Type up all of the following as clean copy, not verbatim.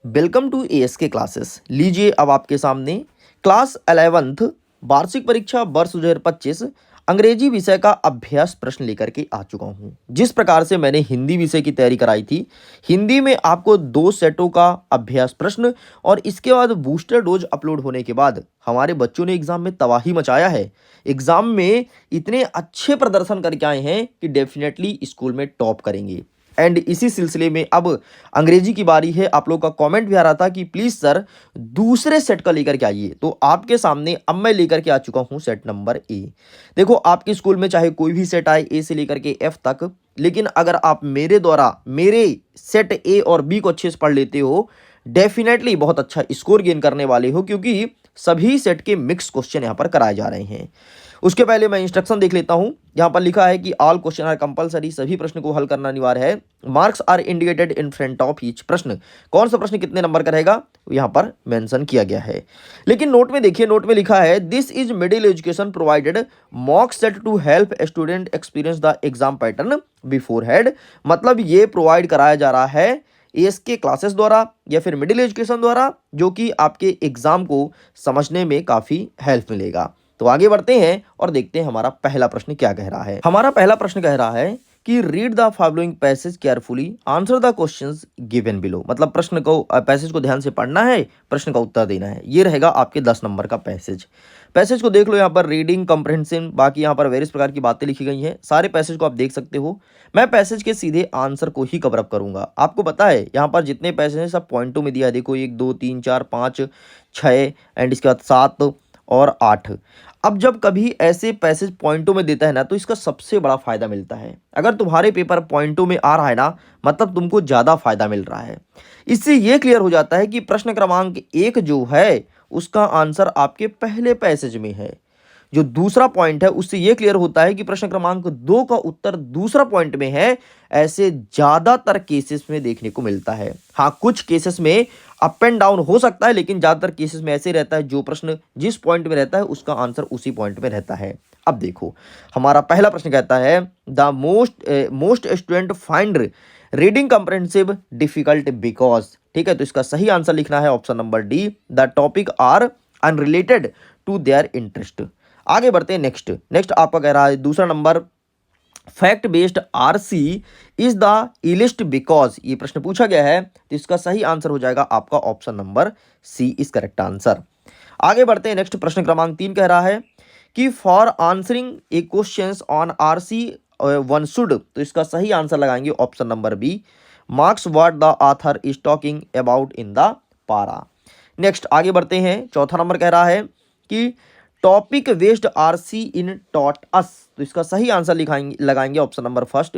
Welcome to ask classes. लीजिए अब आपके सामने क्लास 11th वार्षिक परीक्षा वर्ष 2025 अंग्रेजी विषय का अभ्यास प्रश्न लेकर के आ चुका हूं। जिस प्रकार से मैंने हिंदी विषय की तैयारी कराई थी, हिंदी में आपको 2 सेटों का अभ्यास प्रश्न और इसके बाद बूस्टर डोज अपलोड होने के बाद हमारे बच्चों ने एग्जाम में तबाही मचाया है। एग्जाम में इतने अच्छे प्रदर्शन करके आए हैं कि डेफिनेटली स्कूल में टॉप करेंगे। एंड इसी सिलसिले में अब अंग्रेजी की बारी है। आप लोग का कमेंट भी आ रहा था कि प्लीज सर दूसरे सेट का लेकर के आइए, तो आपके सामने अब मैं लेकर के आ चुका हूं सेट नंबर ए। देखो, आपके स्कूल में चाहे कोई भी सेट आए ए से लेकर के एफ तक, लेकिन अगर आप मेरे द्वारा मेरे सेट ए और बी को अच्छे से पढ़ लेते हो, डेफिनेटली बहुत अच्छा स्कोर गेन करने वाले हो, क्योंकि सभी सेट के मिक्स क्वेश्चन यहां पर कराए जा रहे हैं। उसके पहले मैं इंस्ट्रक्शन देख लेता हूं। यहां पर लिखा है कि ऑल क्वेश्चन आर कंपलसरी, सभी प्रश्न को हल करना अनिवार्य है। Marks are indicated in front of each प्रश्न, कौन सा प्रश्न कितने नंबर का रहेगा यहां पर मेंशन किया गया है। लेकिन नोट में देखिए, नोट में लिखा है this is middle education provided mock set to help student experience the exam pattern before head. मतलब ये प्रोवाइड कराया जा रहा है एएसके क्लासेस द्वारा या फिर मिडिल एजुकेशन द्वारा, जो कि आपके एग्जाम को समझने में काफी हेल्प मिलेगा। तो आगे बढ़ते हैं और देखते हैं हमारा पहला प्रश्न क्या कह रहा है। हमारा पहला प्रश्न कह रहा है कि read the following passage carefully, answer the questions given below. मतलब प्रश्न को पैसेज को ध्यान से पढ़ना है, प्रश्न का उत्तर देना है। ये रहेगा आपके 10 नंबर का पैसेज। पैसेज को देख लो, यहाँ पर रीडिंग कॉम्प्रहेंशन, बाकी यहाँ पर वेरियस प्रकार की बातें लिखी गई हैं। सारे पैसेज को आप देख सकते हो। मैं पैसेज के सीधे आंसर को ही कवर अप करूंगा। आपको पता है यहाँ पर जितने पैसेज हैं सब पॉइंटों में दिया है। देखो 1 2 3 4 5 6 एंड इसके बाद 7 और 8। अब जब कभी ऐसे पैसेज पॉइंटों में देता है ना, तो इसका सबसे बड़ा फायदा मिलता है। अगर तुम्हारे पेपर पॉइंटों में आ रहा है ना, मतलब तुमको ज्यादा फायदा मिल रहा है। इससे यह क्लियर हो जाता है कि प्रश्न क्रमांक 1 जो है उसका आंसर आपके पहले पैसेज में है। जो दूसरा पॉइंट है उससे यह क्लियर होता है कि प्रश्न क्रमांक 2 का उत्तर दूसरा पॉइंट में है। ऐसे ज्यादातर केसेस में देखने को मिलता है। हाँ, कुछ केसेस में अप एंड डाउन हो सकता है, लेकिन ज्यादातर केसेस में ऐसे रहता है जो प्रश्न जिस पॉइंट में रहता है उसका आंसर उसी पॉइंट में रहता है। अब देखो, हमारा पहला प्रश्न कहता है the most student find reading comprehensive difficult because. ठीक है, तो इसका सही आंसर लिखना है option number D, the topic are unrelated to their interest. आगे बढ़ते हैं। नेक्स्ट आपका कह रहा है दूसरा नंबर, fact based RC is the easiest because. ये प्रश्न पूछा गया है, तो इसका सही आंसर हो जाएगा आपका option number C is correct answer. आगे बढ़ते हैं। नेक्स्ट प्रश्न क्रमांक 3 कह रहा है कि for answering a questions on RC one should, तो इसका सही आंसर लगाएंगे option number B, marks what the author is talking about in the para. Next आगे बढ़ते हैं। चौथा नंबर कह रहा है कि topic based RC in taught us, तो इसका सही आंसर लगाएंगे option number first,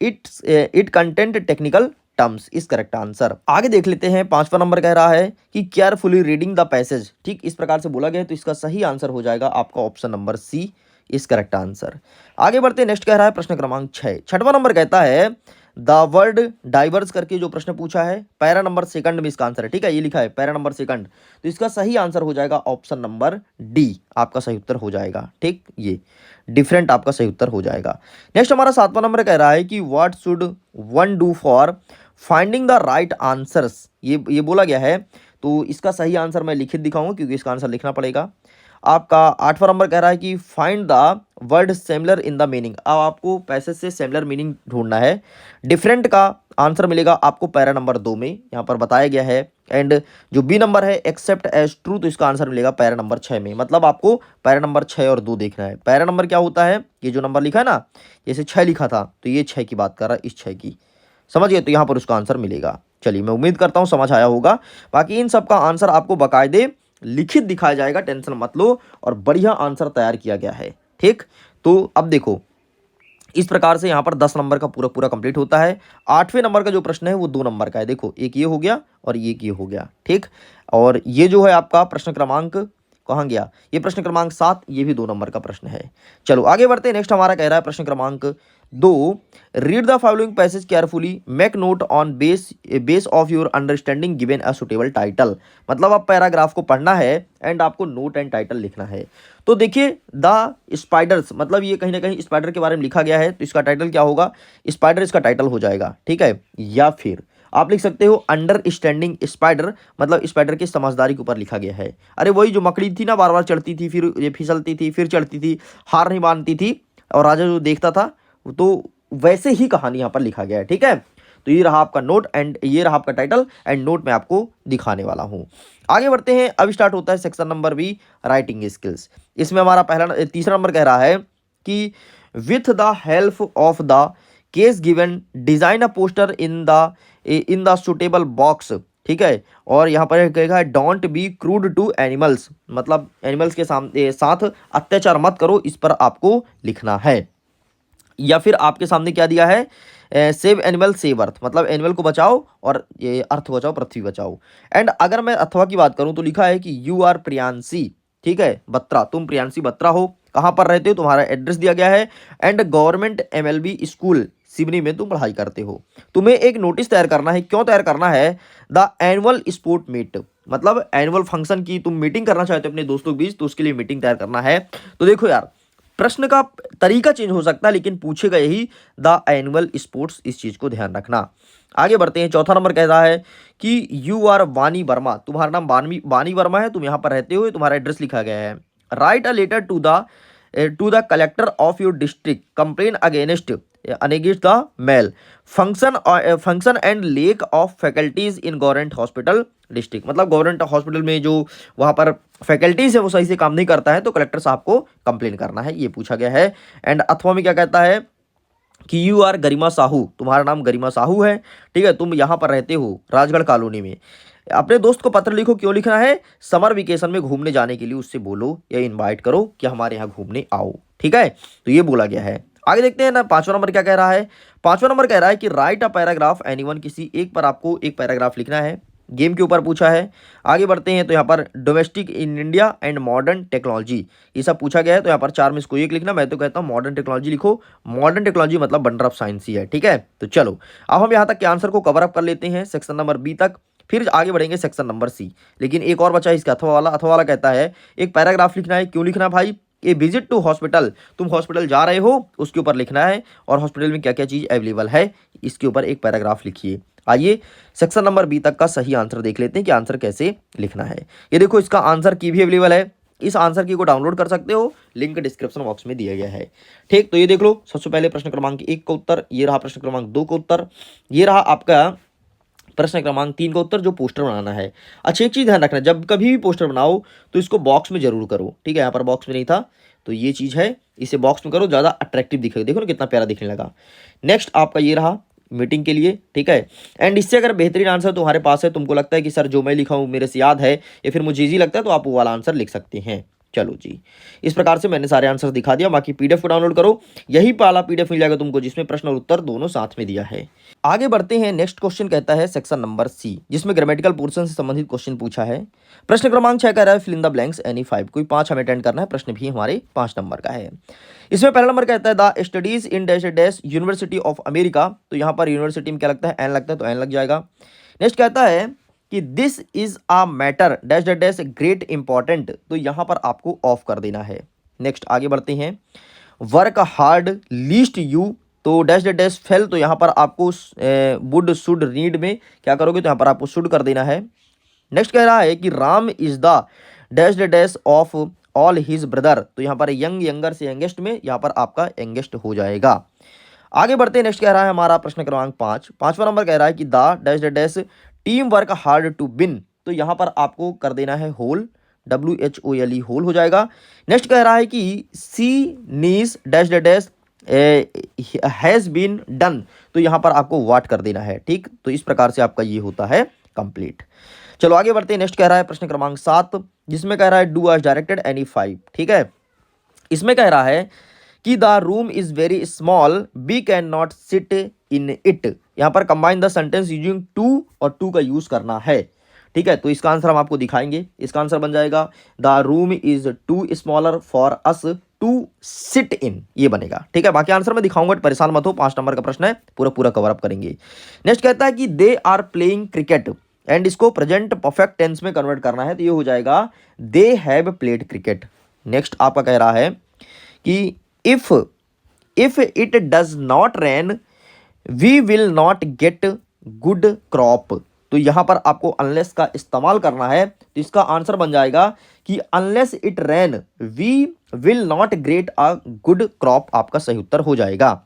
it content technical terms is correct answer. आगे देख लेते हैं। 5वां नंबर कह रहा है कि केयरफुली रीडिंग द पैसेज, ठीक इस प्रकार से बोला गया है, तो इसका सही आंसर हो जाएगा आपका option number C is correct answer. आगे बढ़ते हैं। नेक्स्ट कह रहा है प्रश्न क्रमांक 6। 6वां नंबर कहता है द वर्ड डाइवर्स करके जो प्रश्न पूछा है, पैरा नंबर सेकंड में इसका आंसर है। ठीक है, ये लिखा है पैरा नंबर सेकंड, तो इसका सही आंसर हो जाएगा ऑप्शन नंबर डी, आपका सही उत्तर हो जाएगा। ठीक, ये डिफरेंट आपका सही उत्तर हो जाएगा। नेक्स्ट हमारा 7वां नंबर कह रहा है कि what should one do for finding the right answers, ये बोला गया है, तो इसका सही आंसर मैं लिखित दिखाऊंगा क्योंकि इसका आंसर लिखना पड़ेगा। आपका 8वां नंबर कह रहा है कि find the word similar in the meaning. अब आपको पैसेज से सिमिलर मीनिंग ढूंढना है। डिफरेंट का आंसर मिलेगा आपको पैरा नंबर 2 में, यहाँ पर बताया गया है। एंड जो बी नंबर है एक्सेप्ट एज ट्रू, तो इसका आंसर मिलेगा पैरा नंबर 6 में। मतलब आपको पैरा नंबर 6 और 2 देखना है। पैरा नंबर क्या होता है, ये जो नंबर लिखा है ना, जैसे 6 लिखा था तो ये 6 की बात कर रहा है, इस 6 की, समझ गए, तो यहाँ पर उसका आंसर मिलेगा। चलिए, मैं उम्मीद करता हूँ समझ आया होगा। बाकी इन सब का आंसर आपको बाकायदे लिखित दिखाया जाएगा, टेंशन मत लो, और बढ़िया आंसर तैयार किया गया है। ठीक, तो अब देखो इस प्रकार से यहाँ पर 10 नंबर का पूरा पूरा कंप्लीट होता है। 8वें नंबर का जो प्रश्न है वो 2 नंबर का है। देखो, एक ये हो गया और एक ये हो गया। ठीक, और ये जो है आपका प्रश्न क्रमांक कहाँ गया, ये प्रश्न क्रमांक 7, ये भी 2 नंबर का प्रश्न है। चलो आगे बढ़ते हैं। नेक्स्ट हमारा कह रहा है प्रश्न क्रमांक 2, read the following passage carefully, make note on base of your understanding given a suitable title. मतलब आप पैराग्राफ को पढ़ना है एंड आपको नोट एंड टाइटल लिखना है। तो देखिए द स्पाइडर्स, मतलब ये कहीं ना कहीं स्पाइडर के बारे में लिखा गया है, तो इसका टाइटल क्या होगा, स्पाइडर इसका टाइटल हो जाएगा। ठीक है, या फिर आप लिख सकते हो अंडरस्टैंडिंग स्पाइडर, मतलब स्पाइडर की समझदारी के ऊपर लिखा गया है। अरे वही जो मकड़ी थी ना, बार बार चढ़ती थी, फिर ये फिसलती थी, फिर चढ़ती थी, हार नहीं मानती थी, और राजा जो देखता था, तो वैसे ही कहानी यहाँ पर लिखा गया है। ठीक है, तो ये रहा आपका नोट एंड ये रहा आपका टाइटल एंड नोट मैं आपको दिखाने वाला हूँ। आगे बढ़ते हैं। अब स्टार्ट होता है section number B, writing skills. इसमें हमारा तीसरा नंबर कह रहा है कि with the help of the case given design a poster in the suitable box. ठीक है, और यहाँ पर कहेगा don't be crude to animals, मतलब एनिमल्स के साथ अत्याचार मत करो, इस पर आपको लिखना है। या फिर आपके सामने क्या दिया है, सेव एनिमल सेव अर्थ, मतलब एनिमल को बचाओ और ये अर्थ बचाओ, पृथ्वी बचाओ। एंड अगर मैं अथवा की बात करूं तो लिखा है कि यू आर प्रियांशी, ठीक है, बत्रा, तुम प्रियांशी बत्रा हो, कहाँ पर रहते हो, तुम्हारा एड्रेस दिया गया है, and government MLB school Seoni में तुम पढ़ाई करते हो। तुम्हें एक नोटिस तैयार करना है, क्यों तैयार करना है, द एनुअल स्पोर्ट मीट, मतलब एनुअल फंक्शन की तुम मीटिंग करना चाहते हो अपने दोस्तों के बीच, तो उसके लिए मीटिंग तैयार करना है। तो देखो यार, प्रश्न का तरीका चेंज हो सकता है लेकिन पूछेगा यही, द एनुअल स्पोर्ट्स, इस चीज को ध्यान रखना। आगे बढ़ते हैं। चौथा नंबर कह रहा है कि यू आर वानी वर्मा, तुम्हारा नाम वानी वर्मा है, तुम यहाँ पर रहते हो, तुम्हारा एड्रेस लिखा गया है। Write a letter to the collector of your district complain against the malfunction and lack of faculties in government hospital district, मतलब गवर्नमेंट हॉस्पिटल में जो वहाँ पर फैकल्टीज है वो सही से काम नहीं करता है, तो कलेक्टर साहब को कंप्लेन करना है, ये पूछा गया है। एंड अथवा में क्या कहता है कि यू आर गरिमा साहू, तुम्हारा नाम गरिमा साहू है, ठीक है, तुम यहाँ पर रहते हो राजगढ़ कॉलोनी में। अपने दोस्त को पत्र लिखो, क्यों लिखना है, समर वेकेशन में घूमने जाने के लिए उससे बोलो या इनवाइट करो कि हमारे यहाँ घूमने आओ। ठीक है, तो ये बोला गया है। आगे देखते हैं ना, पांचवा नंबर क्या कह रहा है। पांचवा नंबर कह रहा है कि राइट अ पैराग्राफ एनीवन, किसी एक पर आपको एक पैराग्राफ लिखना है, गेम के ऊपर पूछा है। आगे बढ़ते हैं तो यहाँ पर domestic in India and modern technology, ये सब पूछा गया है, तो यहाँ पर चार में इसको एक लिखना, मैं तो कहता हूँ मॉडर्न टेक्नोलॉजी लिखो, मॉडर्न टेक्नोलॉजी मतलब वंडर ऑफ साइंस ही है। ठीक है, तो चलो अब हम यहाँ तक के आंसर को कवर अप कर लेते हैं, सेक्शन नंबर बी तक, फिर आगे बढ़ेंगे सेक्शन नंबर सी। लेकिन एक और बचा है इसका, अथवा वाला। अथवा वाला कहता है एक पैराग्राफ लिखना है, क्यों लिखना भाई, ए विजिट टू हॉस्पिटल, तुम हॉस्पिटल जा रहे हो उसके ऊपर लिखना है, और हॉस्पिटल में क्या क्या चीज़ अवेलेबल है इसके ऊपर एक पैराग्राफ लिखिए। आइए सेक्शन नंबर बी तक का सही आंसर देख लेते हैं कि आंसर कैसे लिखना है। ये देखो, इसका आंसर की भी अवेलेबल है, इस आंसर की को डाउनलोड कर सकते हो, लिंक डिस्क्रिप्शन बॉक्स में दिया गया है। ठीक, तो ये देख लो, सबसे पहले प्रश्न क्रमांक 1 का उत्तर, ये रहा प्रश्न क्रमांक 2 का उत्तर, ये रहा आपका प्रश्न क्रमांक 3 का उत्तर जो पोस्टर बनाना है। अच्छा, एक चीज़ ध्यान रखना, जब कभी भी पोस्टर बनाओ तो इसको बॉक्स में जरूर करो। ठीक है, यहाँ पर बॉक्स में नहीं था, तो ये चीज़ है, इसे बॉक्स में करो, ज़्यादा अट्रैक्टिव दिखेगा। देखो ना कितना प्यारा दिखने लगा। नेक्स्ट आपका ये रहा मीटिंग के लिए। ठीक है, एंड इससे अगर बेहतरीन आंसर तुम्हारे पास है, तुमको लगता है कि सर जो मैं लिखा हूँ मेरे से याद है या फिर मुझे ईजी लगता है, तो आप वो वाला आंसर लिख सकते हैं। चलो जी, इस प्रकार से मैंने सारे आंसर दिखा दिया। बाकी पीडीएफ को डाउनलोड करो, यही वाला पीडीएफ मिल जाएगा तुमको जिसमें प्रश्न और उत्तर दोनों साथ में दिया है। आगे बढ़ते हैं। नेक्स्ट क्वेश्चन कहता है सेक्शन नंबर सी, जिसमें ग्रामेटिकल पोर्शन से संबंधित क्वेश्चन पूछा है। प्रश्न क्रमांक 6 कह रहा है fill in the blanks any 5, कोई 5 हमें अटेंड करना है, प्रश्न भी हमारे 5 नंबर का है। इसमें पहला नंबर कहता है the studies in dash dash university of America, तो यहाँ पर यूनिवर्सिटी में क्या लगता है, एन लगता है, तो एन लग जाएगा। नेक्स्ट कहता है कि this is a matter dash dash dash great important, तो यहाँ पर आपको ऑफ कर देना है। नेक्स्ट आगे बढ़ते हैं। वर्क हार्ड लीस्ट यू, तो डैश डैश डैश फेल, तो यहाँ पर आपको वुड शुड रीड में क्या करोगे, तो यहाँ पर आपको शुड कर देना है। नेक्स्ट कह रहा है कि Ram is the dash dash dash of all his brother, तो यहाँ पर यंग यंगर से यंगेस्ट में यहाँ पर आपका यंगेस्ट हो जाएगा। आगे बढ़ते हैं। नेक्स्ट कह रहा है हमारा प्रश्न क्रमांक 5, पांचवा नंबर कह रहा है कि the dash dash dash team work hard to win, तो यहाँ पर आपको कर देना है होल, WHOLE होल हो जाएगा। नेक्स्ट कह रहा है कि सी नीस dash dash dash has been done, तो यहाँ पर आपको वाट कर देना है। ठीक, तो इस प्रकार से आपका ये होता है कंप्लीट। चलो आगे बढ़ते हैं। नेक्स्ट कह रहा है प्रश्न क्रमांक 7, जिसमें कह रहा है डू एज डायरेक्टेड एनी 5। ठीक है, इसमें कह रहा है कि the room is very small we can not sit in it, यहाँ पर combine the sentence using too, और टू का यूज करना है। ठीक है, तो इसका आंसर हम आपको दिखाएंगे। इसका आंसर बन जाएगा the room is too smaller for us to sit in, ये बनेगा। ठीक है, बाकी आंसर मैं दिखाऊंगा, परेशान मत हो, 5 नंबर का प्रश्न है, पूरा पूरा कवर अप करेंगे। नेक्स्ट कहता है कि they are playing cricket, and इसको प्रेजेंट परफेक्ट टेंस में कन्वर्ट करना है, तो ये हो जाएगा they have played cricket. Next आपका कह रहा है कि if it does not rain we will not get good crop. तो यहाँ पर आपको अनलेस का इस्तेमाल करना है, तो इसका आंसर बन जाएगा कि unless it rain we will not great a good crop, आपका सही उत्तर हो जाएगा।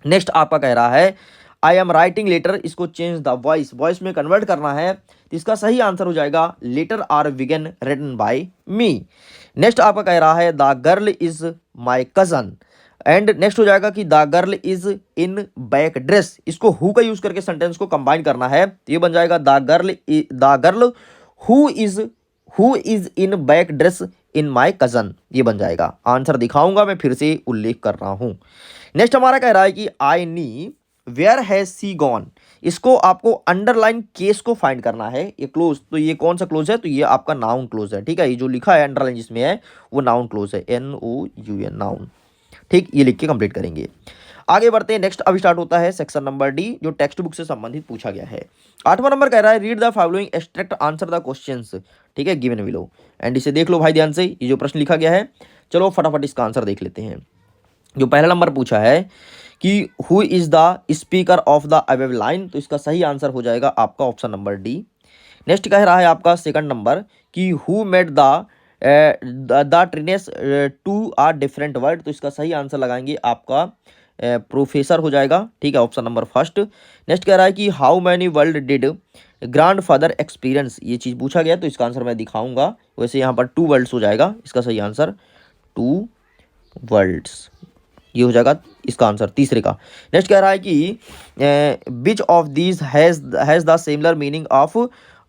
नेक्स्ट आपका कह रहा है आई एम राइटिंग लेटर, इसको चेंज द वॉइस, वॉइस में कन्वर्ट करना है, तो इसका सही आंसर हो जाएगा लेटर आर विगन रिटन बाय मी। नेक्स्ट आपका कह रहा है the girl is my cousin, and next हो जाएगा कि the girl is in back dress, इसको हु का यूज करके सेंटेंस को कंबाइन करना है, तो ये बन जाएगा the girl who is in back dress in my cousin, ये बन जाएगा। आंसर दिखाऊंगा मैं फिर से उल्लेख कर रहा हूं। नेक्स्ट हमारा कह रहा है कि आई नी वेयर हैज सी गॉन, इसको आपको अंडरलाइन केस को फाइंड करना है। ये क्लोज, तो ये कौन सा क्लोज है, तो ये आपका नाउन क्लोज है, ठीक है। ये जो लिखा है अंडरलाइन जिसमें है वो नाउन क्लोज है, NOUN नाउन, ठीक। ये लिख के कंप्लीट करेंगे। आगे बढ़ते हैं। नेक्स्ट अब स्टार्ट होता है सेक्शन नंबर डी, जो टेक्स्ट बुक से संबंधित पूछा गया है। 8वां नंबर कह रहा है read the following extract answer the questions, ठीक है, गिवन बिलो, एंड इसे देख लो भाई ध्यान से, ये जो प्रश्न लिखा गया है। चलो फटाफट इसका आंसर देख लेते हैं। जो पहला नंबर पूछा है कि who is the speaker of the above line, तो इसका सही आंसर हो जाएगा आपका ऑप्शन नंबर डी। नेक्स्ट कह रहा है आपका सेकंड नंबर कि who made the trainees to a different word, तो इसका सही आंसर लगाएंगे आपका प्रोफेसर हो जाएगा, ठीक है, ऑप्शन नंबर फर्स्ट। नेक्स्ट कह रहा है कि how many world did grand father experience, ये चीज़ पूछा गया, तो इसका आंसर मैं दिखाऊंगा। वैसे यहाँ पर 2 वर्ल्ड्स हो जाएगा, इसका सही आंसर 2 वर्ल्ड्स, ये हो जाएगा इसका आंसर तीसरे का। नेक्स्ट कह रहा है कि which of these has the similar meaning of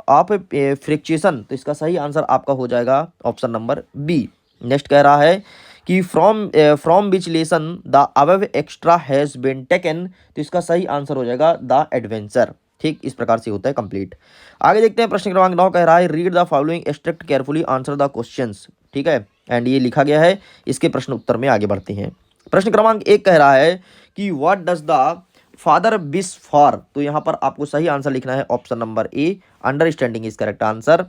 fluctuation, तो इसका सही आंसर आपका हो जाएगा ऑप्शन नंबर बी। नेक्स्ट कह रहा है कि from which lesson the above extra has been taken, तो इसका सही आंसर हो जाएगा द एडवेंचर, ठीक। इस प्रकार से होता है कंप्लीट। आगे देखते हैं प्रश्न क्रमांक 9 कह रहा है read the following extract carefully answer the questions, ठीक है, एंड ये लिखा गया है। इसके प्रश्न उत्तर में आगे बढ़ते हैं। प्रश्न क्रमांक 1 कह रहा है कि what does the father wish for, तो यहाँ पर आपको सही आंसर लिखना है option number A, understanding is correct answer.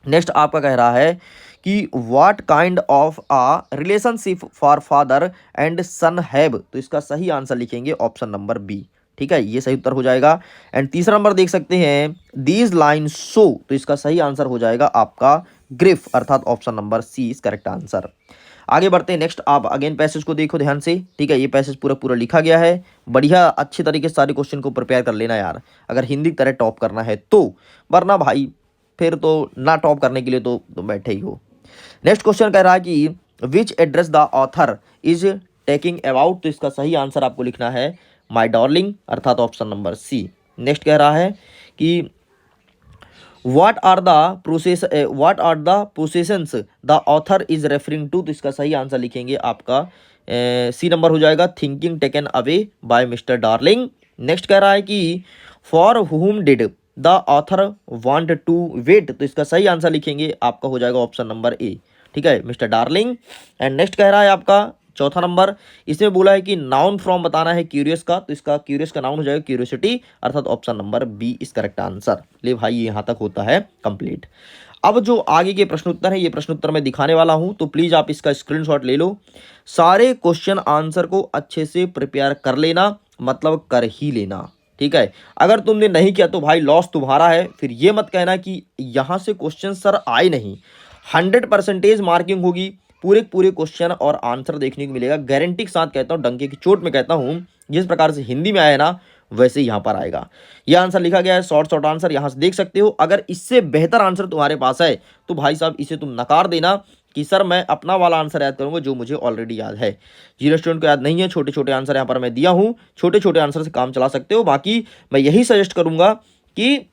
Next आपका कह रहा है कि what kind of a relationship for father and son have, तो इसका सही आंसर लिखेंगे ऑप्शन नंबर बी, ठीक है, ये सही उत्तर हो जाएगा। एंड तीसरा नंबर देख सकते हैं दीज लाइन शो, तो इसका सही आंसर हो जाएगा आपका ग्रिफ, अर्थात option number C is correct answer. आगे बढ़ते हैं। नेक्स्ट आप अगेन पैसेज को देखो ध्यान से, ठीक है, ये पैसेज पूरा पूरा लिखा गया है, बढ़िया अच्छे तरीके से सारे क्वेश्चन को प्रिपेयर कर लेना यार, अगर हिंदी की तरह टॉप करना है तो, वरना भाई फिर तो ना टॉप करने के लिए तो बैठे ही हो। नेक्स्ट क्वेश्चन कह रहा है कि which address the author is taking about, तो इसका सही आंसर आपको लिखना है माई डार्लिंग, अर्थात ऑप्शन नंबर सी। नेक्स्ट कह रहा है कि what are the processions the author is referring to, तो इसका सही आंसर लिखेंगे आपका सी नंबर हो जाएगा thinking taken away by mister Darling. Next कह रहा है कि for whom did the author want to wait, तो इसका सही आंसर लिखेंगे आपका हो जाएगा ऑप्शन नंबर ए, ठीक है, मिस्टर डार्लिंग। एंड नेक्स्ट कह रहा है आपका चौथा नंबर, इसमें बोला है कि नाउन फ्रॉम बताना है क्यूरियस का, तो इसका क्यूरियस का नाउन हो जाएगा क्यूरियोसिटी, अर्थात option number B is correct answer. ले भाई यहाँ तक होता है कंप्लीट। अब जो आगे के प्रश्न उत्तर है, ये प्रश्न उत्तर मैं दिखाने वाला हूं, तो प्लीज आप इसका स्क्रीनशॉट ले लो। सारे क्वेश्चन आंसर को अच्छे से प्रिपेयर कर लेना, मतलब कर ही लेना, ठीक है। अगर तुमने नहीं किया तो भाई लॉस तुम्हारा है, फिर ये मत कहना कि यहाँ से क्वेश्चन सर आए नहीं। 100% मार्किंग होगी, पूरे पूरे क्वेश्चन और आंसर देखने को मिलेगा, गारंटी के साथ कहता हूँ, डंके की चोट में कहता हूँ। जिस प्रकार से हिंदी में आया ना वैसे यहाँ पर आएगा। यह आंसर लिखा गया है, शॉर्ट आंसर यहाँ से देख सकते हो। अगर इससे बेहतर आंसर तुम्हारे पास है तो भाई साहब इसे तुम नकार देना कि सर मैं अपना वाला आंसर याद करूंगा जो मुझे ऑलरेडी याद है। जीरो स्टूडेंट को याद नहीं है, छोटे छोटे आंसर यहाँ पर मैं दिया हूँ, छोटे छोटे आंसर से काम चला सकते हो। बाकी मैं यही सजेस्ट करूंगा कि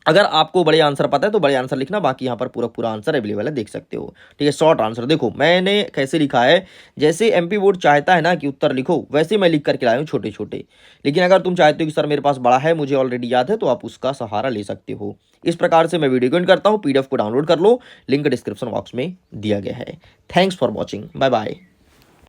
अगर आपको बड़े आंसर पता है तो बड़े आंसर लिखना, बाकी यहाँ पर पूरा पूरा आंसर अवेलेबल है, देख सकते हो, ठीक है। शॉर्ट आंसर देखो मैंने कैसे लिखा है, जैसे एमपी बोर्ड चाहता है ना कि उत्तर लिखो, वैसे मैं लिख करके लाया हूँ छोटे छोटे। लेकिन अगर तुम चाहते हो कि सर मेरे पास बड़ा है, मुझे ऑलरेडी याद है, तो आप उसका सहारा ले सकते हो। इस प्रकार से मैं वीडियो एंड करता हूँ, PDF को डाउनलोड कर लो, लिंक डिस्क्रिप्शन बॉक्स में दिया गया है। Thanks for watching, bye bye.